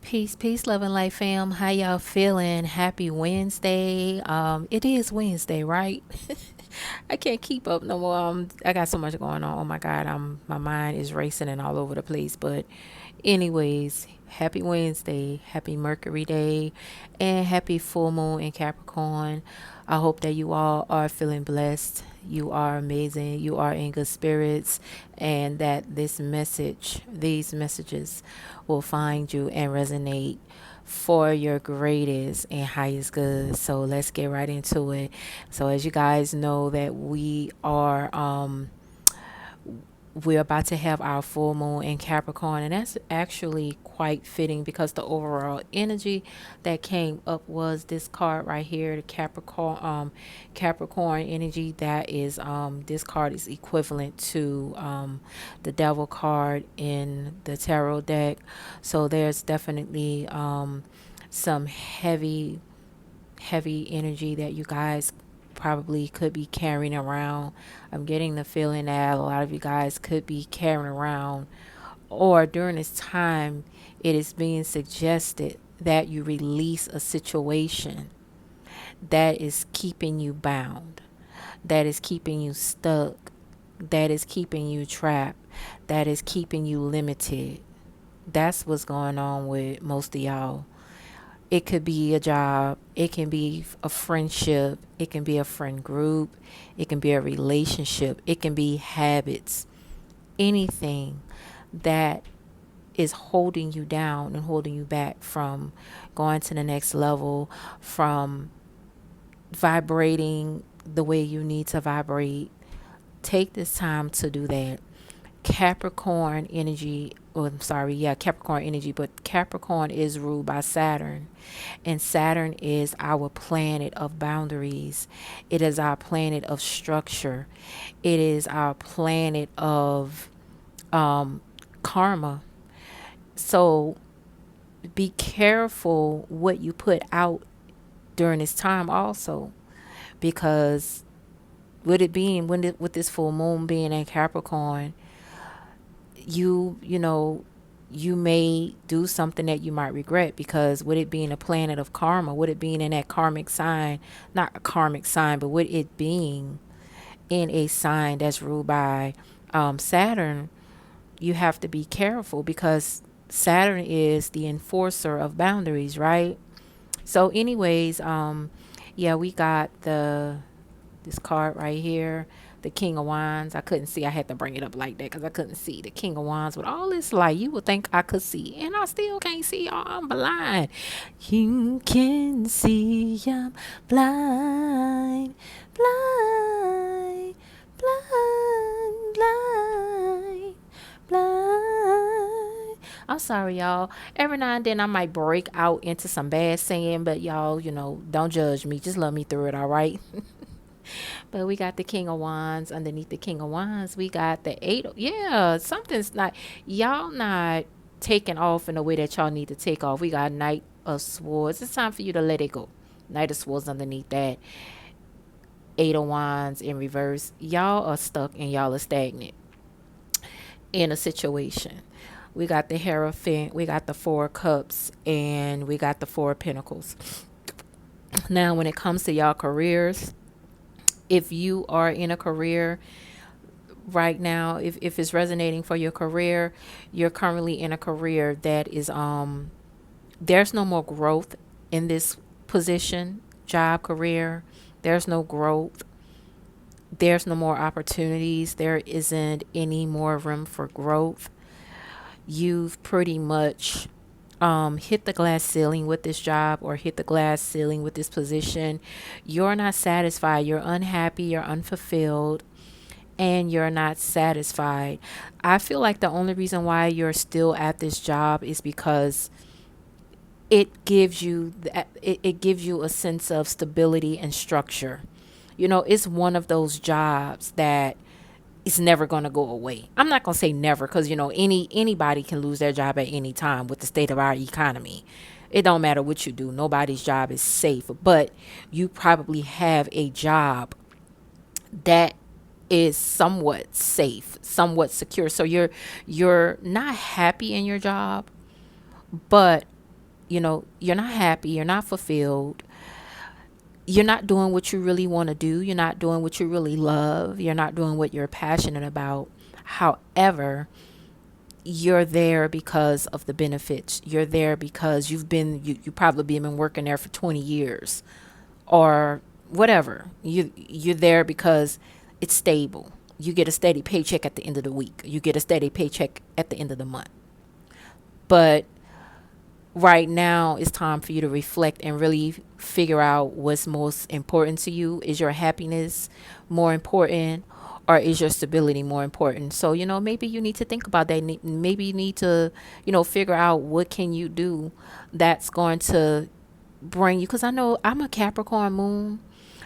Peace, love and life, fam. How y'all feeling? Happy Wednesday. It is Wednesday, right? I can't keep up no more. I got so much going on. Oh my God, my mind is racing and all over the place. But, anyways, happy Wednesday, happy Mercury Day, and happy full moon in Capricorn. I hope that you all are feeling blessed. You are amazing. You are in good spirits, and that these messages, will find you and resonate for your greatest and highest good. So let's get right into it. So as you guys know that we're about to have our full moon in Capricorn, and that's actually quite fitting because the overall energy that came up was this card right here, the Capricorn energy. That is this card is equivalent to the Devil card in the tarot deck. So there's definitely some heavy energy that you guys probably could be carrying around. I'm getting the feeling that a lot of you guys could be carrying around, or during this time, it is being suggested that you release a situation that is keeping you bound, that is keeping you stuck, that is keeping you trapped, that is keeping you limited. That's what's going on with most of y'all. It could be a job, it can be a friendship, it can be a friend group, it can be a relationship, it can be habits, anything that is holding you down and holding you back from going to the next level, from vibrating the way you need to vibrate. Take this time to do that. Capricorn energy, or I'm sorry, yeah, Capricorn energy, but Capricorn is ruled by Saturn, and Saturn is our planet of boundaries. It is our planet of structure. It is our planet of karma. So be careful what you put out during this time also, because with it being with this full moon being in Capricorn, you know, you may do something that you might regret, because with it being a planet of karma, with it being in that karmic sign, not a karmic sign, but with it being in a sign that's ruled by Saturn, you have to be careful, because Saturn is the enforcer of boundaries, right? So anyways, yeah, we got this card right here, the King of Wands. I couldn't see. I had to bring it up like that because I couldn't see the King of Wands with all this light. You would think I could see, and I still can't see. Y'all, I'm blind. You can see I'm blind, blind, blind, blind, blind. I'm sorry, y'all. Every now and then I might break out into some bad singing, but y'all, don't judge me. Just love me through it, all right? But we got the King of Wands. Underneath the King of Wands, we got the Eight. Yeah, something's not, y'all not taking off in the way that y'all need to take off. We got Knight of Swords. It's time for you to let it go. Knight of Swords underneath that. Eight of Wands in reverse. Y'all are stuck and y'all are stagnant in a situation. We got the Hierophant, we got the Four of Cups, and we got the Four of Pentacles. Now, when it comes to y'all careers, if you are in a career right now, if it's resonating for your career, you're currently in a career that is there's no more growth in this position, job, career. There's no growth. There's no more opportunities. There isn't any more room for growth. You've pretty much hit the glass ceiling with this job, or hit the glass ceiling with this position. You're not satisfied. You're unhappy. You're unfulfilled. And you're not satisfied. I feel like the only reason why you're still at this job is because it gives you a sense of stability and structure. It's one of those jobs that it's never going to go away. I'm not going to say never, because anybody can lose their job at any time with the state of our economy. It don't matter what you do. Nobody's job is safe, but you probably have a job that is somewhat safe, somewhat secure. So you're not happy in your job, but you're not happy, you're not fulfilled, you're not doing what you really want to do, you're not doing what you really love, you're not doing what you're passionate about. However, you're there because of the benefits. You're there because you probably been working there for 20 years or whatever. You're there because it's stable. You get a steady paycheck at the end of the week. You get a steady paycheck at the end of the month. But right now it's time for you to reflect and really figure out what's most important to you. Is your happiness more important, or is your stability more important? So, maybe you need to think about that. Maybe you need to, figure out what can you do that's going to bring you, because I know I'm a Capricorn moon.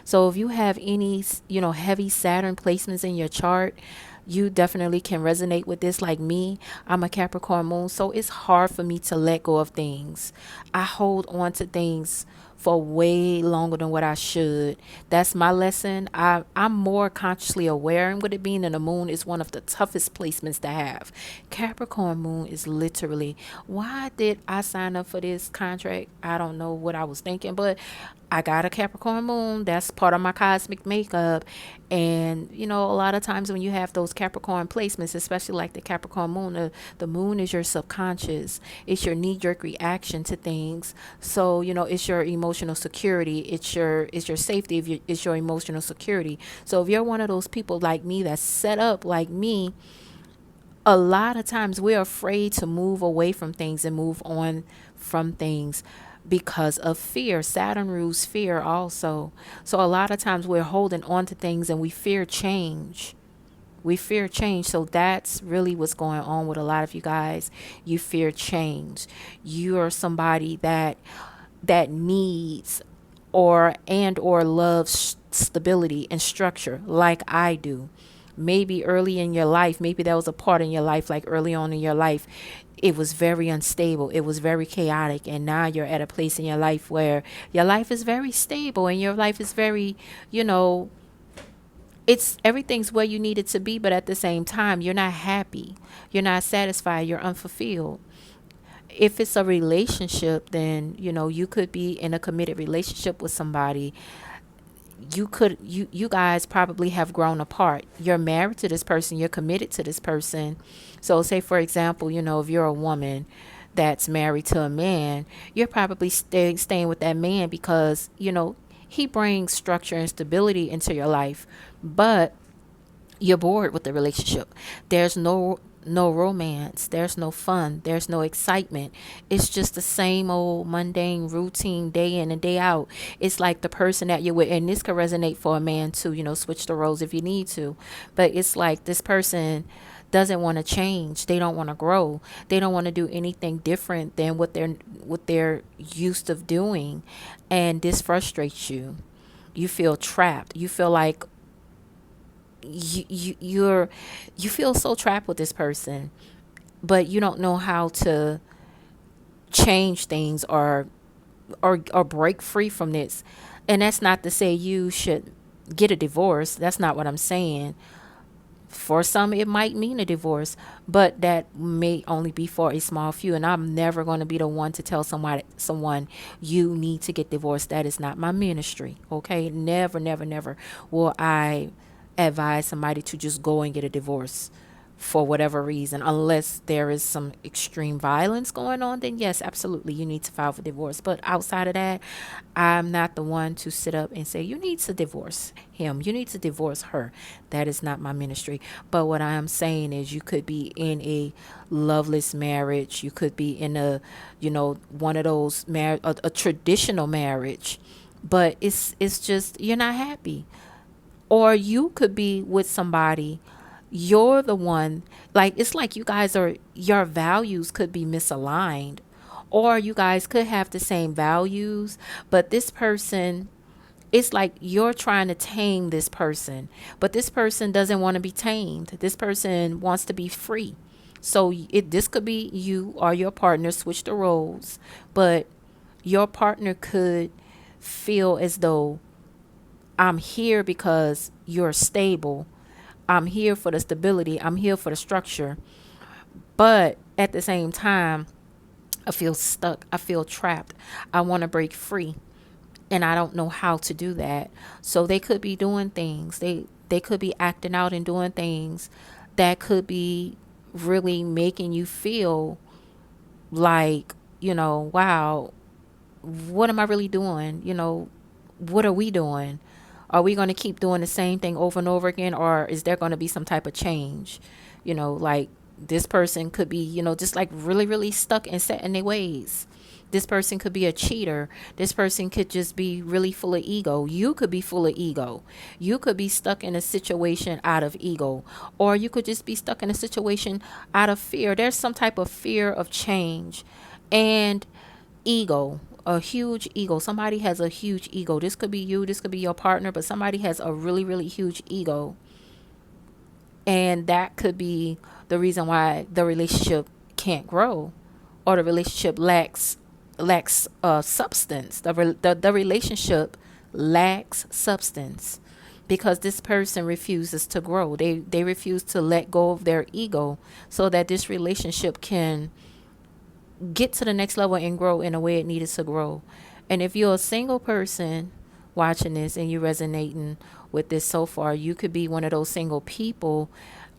So if you have any, heavy Saturn placements in your chart, you definitely can resonate with this. Like me, I'm a Capricorn moon, so it's hard for me to let go of things. I hold on to things for way longer than what I should. That's my lesson. I'm more consciously aware, and with it being in the moon is one of the toughest placements to have. Capricorn moon is literally, why did I sign up for this contract? I don't know what I was thinking, but I got a Capricorn moon. That's part of my cosmic makeup. And, a lot of times when you have those Capricorn placements, especially like the Capricorn moon, the moon is your subconscious. It's your knee jerk reaction to things. So, it's your emotional security. It's your safety. It's your emotional security. So if you're one of those people like me that's set up like me, a lot of times we're afraid to move away from things and move on from things because of fear. Saturn rules fear also. So a lot of times we're holding on to things and we fear change. We fear change. So that's really what's going on with a lot of you guys. You fear change. You are somebody that needs or loves stability and structure like I do. Maybe early in your life, maybe that was a part in your life, like early on in your life, it was very unstable, it was very chaotic, and now you're at a place in your life where your life is very stable and your life is very, you know, it's everything's where you need it to be, but at the same time you're not happy, you're not satisfied, you're unfulfilled. If it's a relationship, then you could be in a committed relationship with somebody. You guys probably have grown apart. You're married to this person, you're committed to this person. So say for example, if you're a woman that's married to a man, you're probably staying with that man because he brings structure and stability into your life, but you're bored with the relationship. There's no romance, there's no fun, there's no excitement. It's just the same old mundane routine day in and day out. It's like the person that you're with, and this could resonate for a man too, switch the roles if you need to. But it's like this person doesn't want to change, they don't want to grow, they don't want to do anything different than what they're used to doing, and this frustrates you. You feel trapped, you feel like you feel so trapped with this person, but you don't know how to change things or break free from this. And that's not to say you should get a divorce, that's not what I'm saying. For some it might mean a divorce, but that may only be for a small few, and I'm never going to be the one to tell someone you need to get divorced. That is not my ministry. Okay, never, never, never will I advise somebody to just go and get a divorce for whatever reason, unless there is some extreme violence going on. Then yes, absolutely, you need to file for divorce. But outside of that, I'm not the one to sit up and say you need to divorce him, you need to divorce her. That is not my ministry. But what I am saying is you could be in a loveless marriage, you could be in a one of those a traditional marriage, but it's just you're not happy. Or you could be with somebody, you're the one, like it's like you guys are, your values could be misaligned, or you guys could have the same values, but this person, it's like you're trying to tame this person, but this person doesn't want to be tamed, this person wants to be free. So this could be you or your partner switch the roles, but your partner could feel as though, I'm here because you're stable. I'm here for the stability. I'm here for the structure. But at the same time, I feel stuck. I feel trapped. I want to break free, and I don't know how to do that. So they could be doing things. They could be acting out and doing things that could be really making you feel like, wow, what am I really doing? What are we doing? Are we going to keep doing the same thing over and over again, or is there going to be some type of change? Like this person could be, just like really, really stuck and set in their ways. This person could be a cheater. This person could just be really full of ego. You could be full of ego. You could be stuck in a situation out of ego, or you could just be stuck in a situation out of fear. There's some type of fear of change and ego, a huge ego. Somebody has a huge ego. This could be you, this could be your partner, but somebody has a really, really huge ego. And that could be the reason why the relationship can't grow, or the relationship lacks substance. The relationship lacks substance because this person refuses to grow. They refuse to let go of their ego so that this relationship can get to the next level and grow in a way it needed to grow. And if you're a single person watching this and you're resonating with this so far, you could be one of those single people.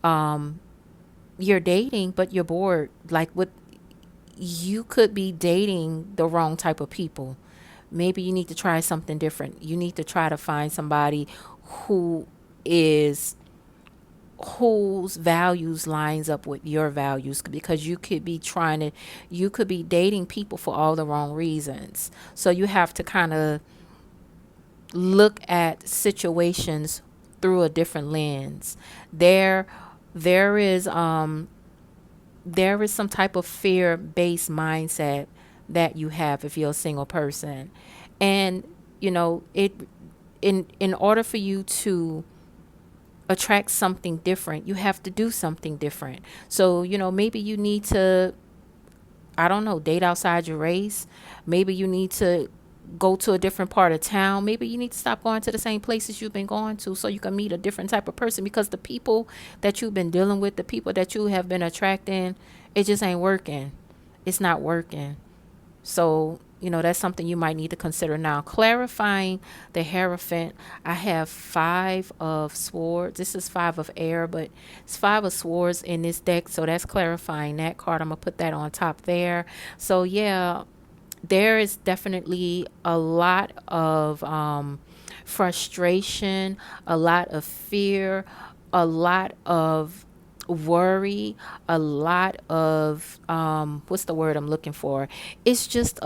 Um, you're dating, but you're bored. Like, what, you could be dating the wrong type of people. Maybe you need to try something different. You need to try to find somebody who is whose values lines up with your values, because you could be dating people for all the wrong reasons. So you have to kind of look at situations through a different lens. There there is um there is some type of fear based mindset that you have if you're a single person. And it in order for you to attract something different, you have to do something different. So, maybe you need to, I don't know, date outside your race. Maybe you need to go to a different part of town. Maybe you need to stop going to the same places you've been going to so you can meet a different type of person, because the people that you've been dealing with, the people that you have been attracting, it just ain't working. It's not working. So, that's something you might need to consider now. Clarifying the Hierophant. I have five of swords. This is five of air, but it's five of swords in this deck. So that's clarifying that card. I'm going to put that on top there. So, yeah, there is definitely a lot of frustration, a lot of fear, a lot of worry, a lot of what's the word I'm looking for? It's just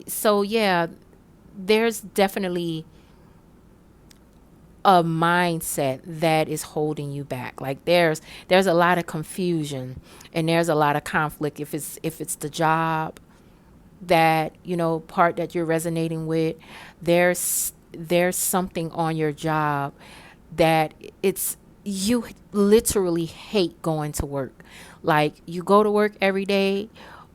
so yeah, there's definitely a mindset that is holding you back. Like there's a lot of confusion, and there's a lot of conflict. If it's the job that part that you're resonating with, there's something on your job that it's you literally hate going to work. Like, you go to work every day,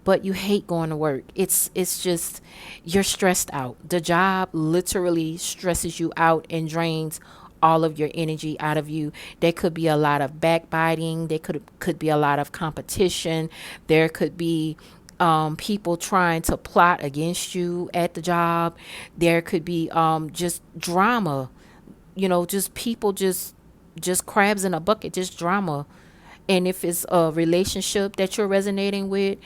but you hate going to work. It's just, you're stressed out. The job literally stresses you out and drains all of your energy out of you. There could be a lot of backbiting. There could be a lot of competition. There could be people trying to plot against you at the job. There could be just drama. Just people, just crabs in a bucket, just drama. And if it's a relationship that you're resonating with,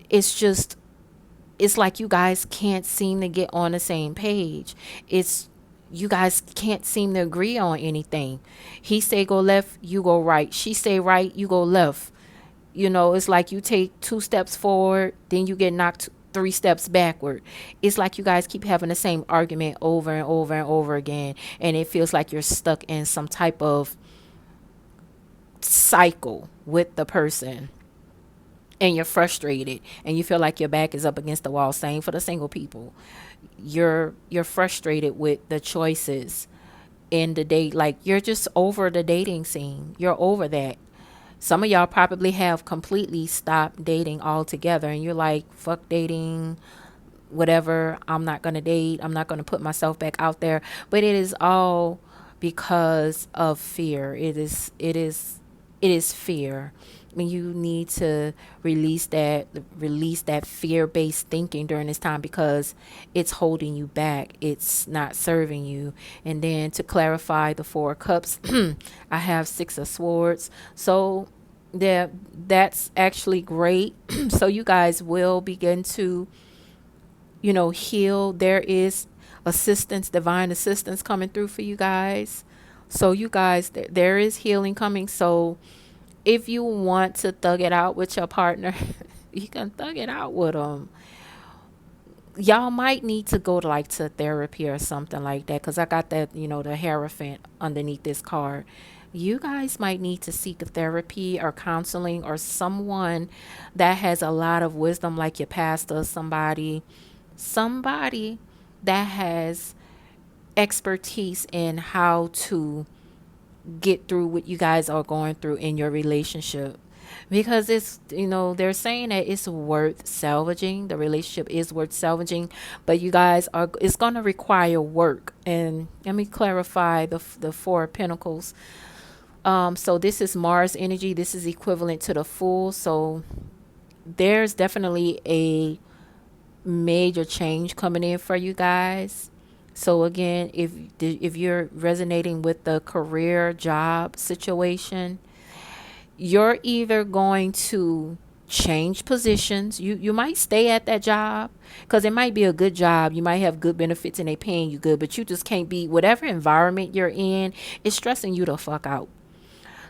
it's just, it's like you guys can't seem to get on the same page. It's, you guys can't seem to agree on anything. He say go left, you go right. She say right, you go left. It's like you take two steps forward, then you get knocked three steps backward. It's like you guys keep having the same argument over and over and over again, and it feels like you're stuck in some type of cycle with the person, and you're frustrated, and you feel like your back is up against the wall. Same for the single people. You're frustrated with the choices in the date. Like, you're just over the dating scene. You're over that. Some of y'all probably have completely stopped dating altogether, and you're like, fuck dating, whatever. I'm not going to date. I'm not going to put myself back out there. But it is all because of fear. It is fear. you need to release that release that fear-based thinking during this time, because it's holding you back, it's not serving you. And then to clarify the four of cups, I have six of swords. So that's actually great. So you guys will begin to, heal. There is assistance, divine assistance coming through for you guys. So you guys, there is healing coming. So if you want to thug it out with your partner, you can thug it out with them. Y'all might need to go to therapy or something like that, because I got that, the Hierophant underneath this card. You guys might need to seek a therapy or counseling, or someone that has a lot of wisdom, like your pastor, somebody that has expertise in how to get through what you guys are going through in your relationship, because it's, they're saying that it's worth salvaging. The relationship is worth salvaging, but you guys are, it's going to require work. And let me clarify the four of pentacles. So this is Mars energy. This is equivalent to the Fool. So there's definitely a major change coming in for you guys. So again, if you're resonating with the career job situation, you're either going to change positions. You might stay at that job because it might be a good job. You might have good benefits and they paying you good, but you just can't be, whatever environment you're in, it's stressing you the fuck out.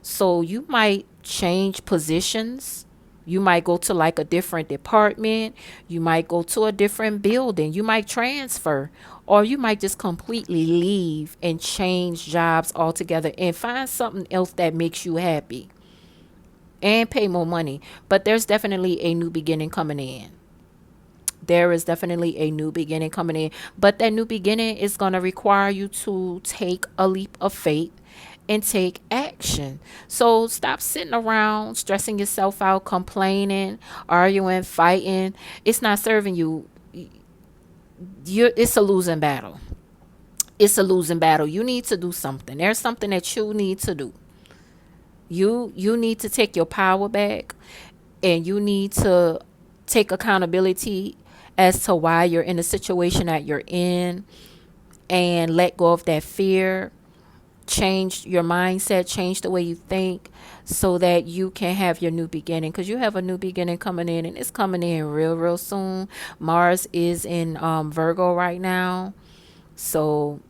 So you might change positions. You might go to like a different department. You might go to a different building. You might transfer, or you might just completely leave and change jobs altogether and find something else that makes you happy and pay more money. But there's definitely a new beginning coming in. There is definitely a new beginning coming in. But that new beginning is going to require you to take a leap of faith and take action. So stop sitting around stressing yourself out, complaining, arguing, fighting. It's not serving you. It's a losing battle. It's a losing battle. You need to do something. There's something that you need to do. You need to take your power back, and you need to take accountability as to why you're in the situation that you're in, and let go of that fear. Change your mindset, change the way you think, so that you can have your new beginning, because you have a new beginning coming in, and it's coming in real soon. Mars is in Virgo right now. So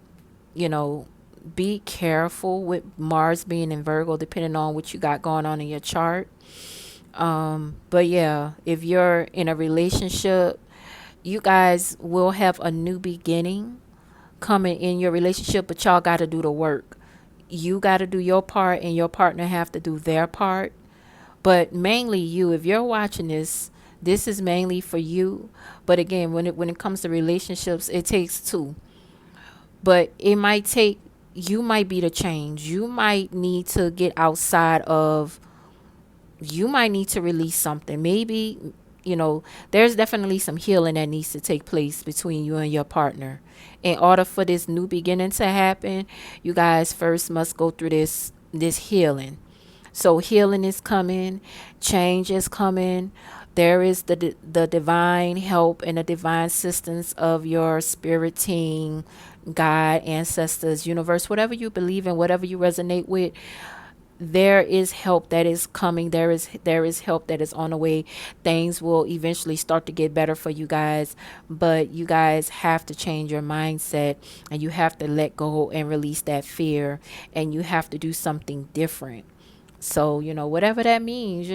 be careful with Mars being in Virgo, depending on what you got going on in your chart. But yeah, if you're in a relationship, you guys will have a new beginning coming in your relationship, but y'all got to do the work. You got to do your part, and your partner have to do their part. But mainly you, if you're watching this is mainly for you. But again, when it comes to relationships, it takes two. But you might be the change. You might need to get outside of, you might need to release something. Maybe, there's definitely some healing that needs to take place between you and your partner. In order for this new beginning to happen, you guys first must go through this healing. So healing is coming, change is coming. There is the divine help and the divine assistance of your spirit team, God, ancestors, universe, whatever you believe in, whatever you resonate with. There is help that is coming. There is help that is on the way. Things will eventually start to get better for you guys, but you guys have to change your mindset, and you have to let go and release that fear, and you have to do something different. So, whatever that means,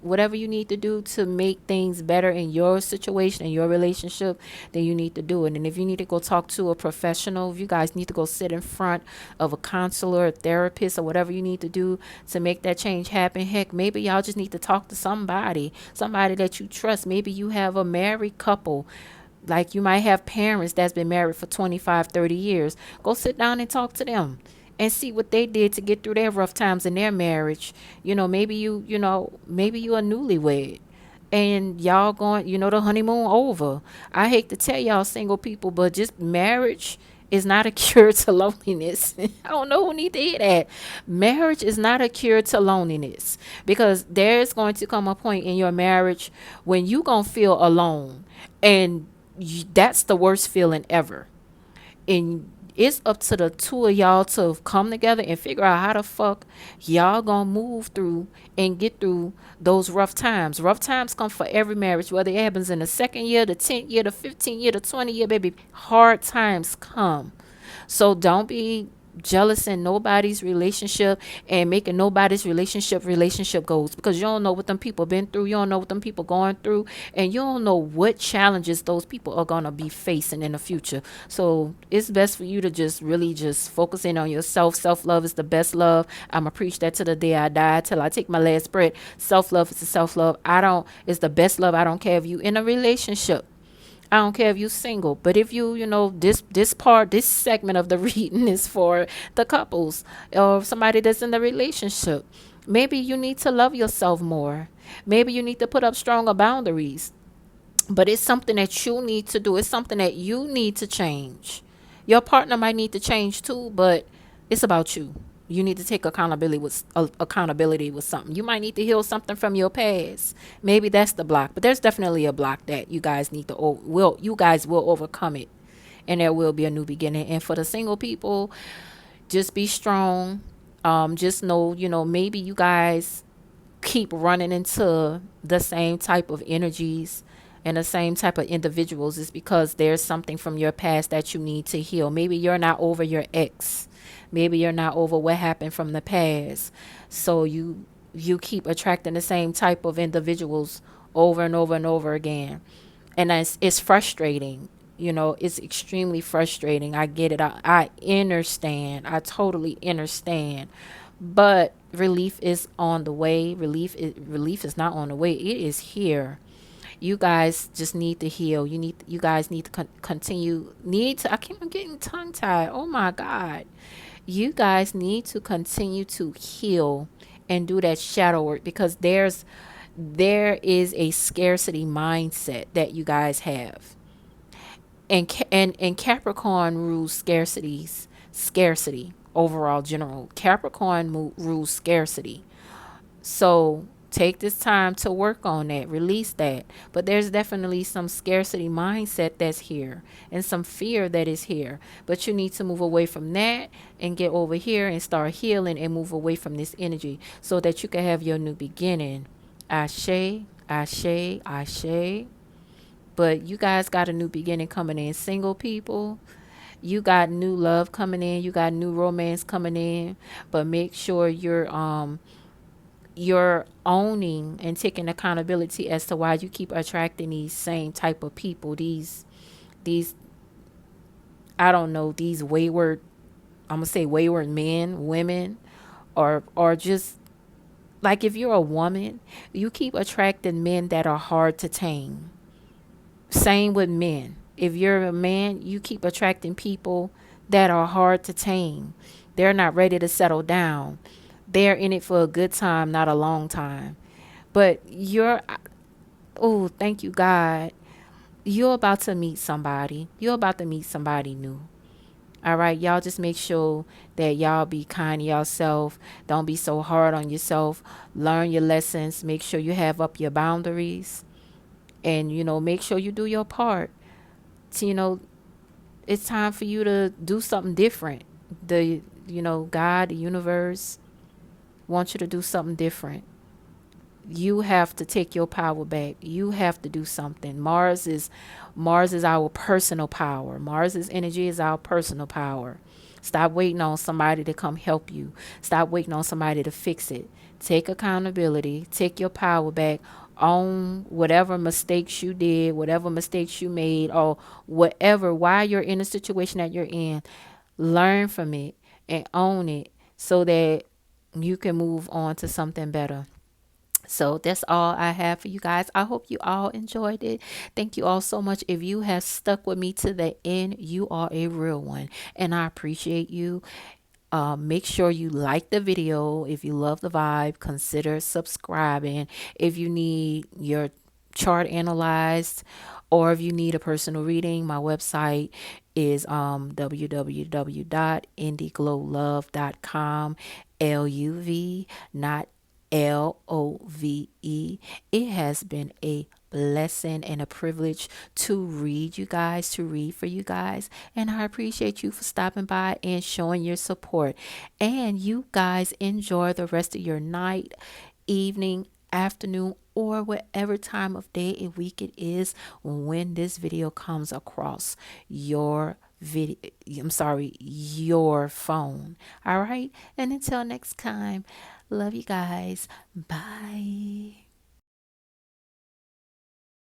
whatever you need to do to make things better in your situation, in your relationship, then you need to do it. And if you need to go talk to a professional, if you guys need to go sit in front of a counselor, a therapist, or whatever you need to do to make that change happen, heck, maybe y'all just need to talk to somebody that you trust. Maybe you have a married couple. Like, you might have parents that's been married for 25, 30 years. Go sit down and talk to them and see what they did to get through their rough times in their marriage. Maybe maybe you are newlywed and y'all going, the honeymoon over. I hate to tell y'all single people, but just marriage is not a cure to loneliness. I don't know who need to hear that. Marriage is not a cure to loneliness, because there's going to come a point in your marriage when you going to feel alone, and that's the worst feeling ever. And it's up to the two of y'all to come together and figure out how the fuck y'all gonna move through and get through those rough times. Rough times come for every marriage, whether it happens in the second year, the 10th year, the 15th year, the 20th year, baby. Hard times come. So don't be jealous in nobody's relationship and making nobody's relationship goals, because you don't know what them people been through, you don't know what them people going through, and you don't know what challenges those people are going to be facing in the future. So it's best for you to just really just focus in on yourself. Self-love is the best love. I'm gonna preach that to the day I die, till I take my last breath. Self-love is the self-love. I don't It's the best love. I don't care if you in a relationship, I don't care if you're single, but if this segment of the reading is for the couples or somebody that's in the relationship. Maybe you need to love yourself more. Maybe you need to put up stronger boundaries. But it's something that you need to do. It's something that you need to change. Your partner might need to change too, but it's about you. You need to take accountability with something. You might need to heal something from your past. Maybe that's the block, but there's definitely a block that you guys need to will you guys will overcome it, and there will be a new beginning. And for the single people, just be strong. Just know, maybe you guys keep running into the same type of energies and the same type of individuals, is because there's something from your past that you need to heal. Maybe you're not over your ex. Maybe you're not over what happened from the past. So you keep attracting the same type of individuals over and over and over again. And it's frustrating. It's extremely frustrating. I get it. I understand. I totally understand. But relief is on the way. Relief is not on the way. It is here. You guys just need to heal. You guys need to continue. I'm getting tongue tied. Oh my God. You guys need to continue to heal and do that shadow work, because there is a scarcity mindset that you guys have. And Capricorn rules scarcity overall general. Capricorn rules scarcity. So take this time to work on that, release that. But there's definitely some scarcity mindset that's here and some fear that is here. But you need to move away from that and get over here and start healing and move away from this energy so that you can have your new beginning. Ashe, ashe, ashe. But you guys got a new beginning coming in. Single people, you got new love coming in. You got new romance coming in. But make sure you're owning and taking accountability as to why you keep attracting these same type of people, these I don't know, these wayward, I'm gonna say wayward men, women, or just like, if you're a woman, you keep attracting men that are hard to tame. Same with men. If you're a man, you keep attracting people that are hard to tame. They're not ready to settle down. They're in it for a good time, not a long time. But oh, thank you, God. You're about to meet somebody. You're about to meet somebody new. All right, y'all just make sure that y'all be kind to yourself. Don't be so hard on yourself. Learn your lessons. Make sure you have up your boundaries. And, make sure you do your part. So, it's time for you to do something different. God, the universe wants you to do something different. You have to take your power back. You have to do something. Mars is our personal power. Mars's energy is our personal power. Stop waiting on somebody to come help you. Stop waiting on somebody to fix it. Take accountability. Take your power back. Own whatever mistakes you did, whatever mistakes you made, or whatever, why you're in the situation that you're in. Learn from it and own it so that you can move on to something better. So that's all I have for you guys. I hope you all enjoyed it. Thank you all so much. If you have stuck with me to the end, you are a real one, and I appreciate you. Make sure you like the video. If you love the vibe, consider subscribing. If you need your chart analyzed, or if you need a personal reading, my website is www.indyglowlove.com. LUV, not LOVE. It has been a blessing and a privilege to read you guys, to read for you guys. And I appreciate you for stopping by and showing your support. And you guys enjoy the rest of your night, evening, afternoon, or whatever time of day and week it is when this video comes across your video. I'm sorry, your phone. All right. And until next time, love you guys. Bye.